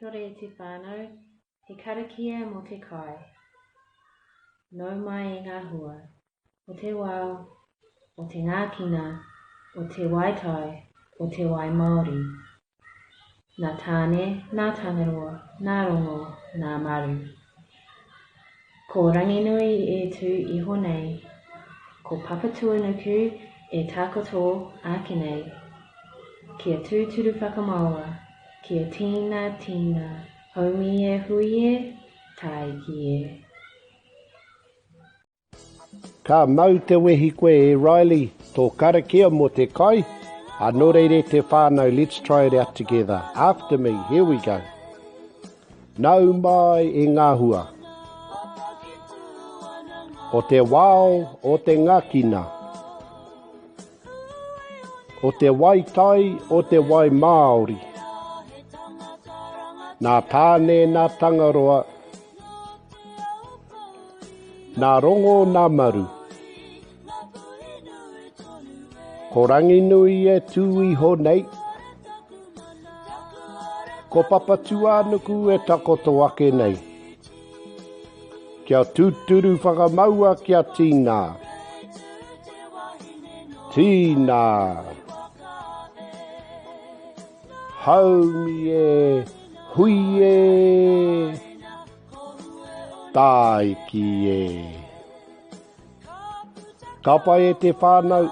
Tore te whānau, he karakia mo te kai. Nau mai e ngā hua, o te wao, o te ngākina, o te waitai, o te wai Māori. Nā tāne, nā tangaroa, nā rongo, nā maru. Ko ranginui e tū iho nei, ko papatua nuku e takoto ake nei. Kia tūturu whakamaua, kia tīna, haumi e hui e, tai ki e. Ka mau te wehi koe e Rilee, tō karakia mo te kai. Anō reire te whānau, let's try it out together. After me, here we go. Nau mai e ngā hua. O te wao, o te ngākina. O te waitai, o te wai Māori. Nā tāne, nā tangaroa. Nā rongo, nā maru. Ko ranginui e tū iho nei. Ko papatua nuku e takoto ake nei. Kia tūturu whakamaua kia tīnā. Tīnā. Haumi e, hui e, tai ki e. Ka pai e te whānau.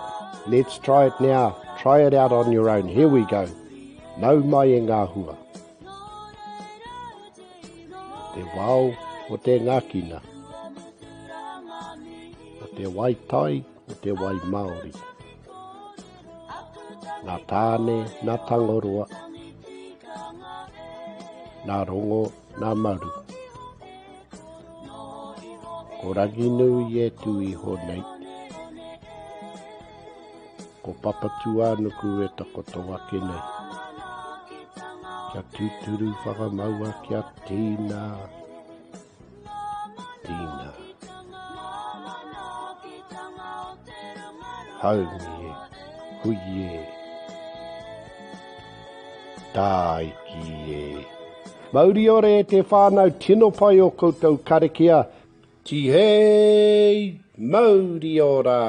Let's try it now. Try it out on your own. Here we go. Nau mai e ngā hua. Te wao o te ngākina. O te waitai o te wai Māori. Nā tāne, nā tangaroa. Nā rongo, nā maru. Ko ranginui e tū iho nei. Ko papatua nuku e takoto ake nei. Kia tūturu whakamaua kia tīnā. Haumi e, hui e, tai ki e. Mauri ore e te whānau tino pai o koutou Karakia. Ti hei, Mauri ora.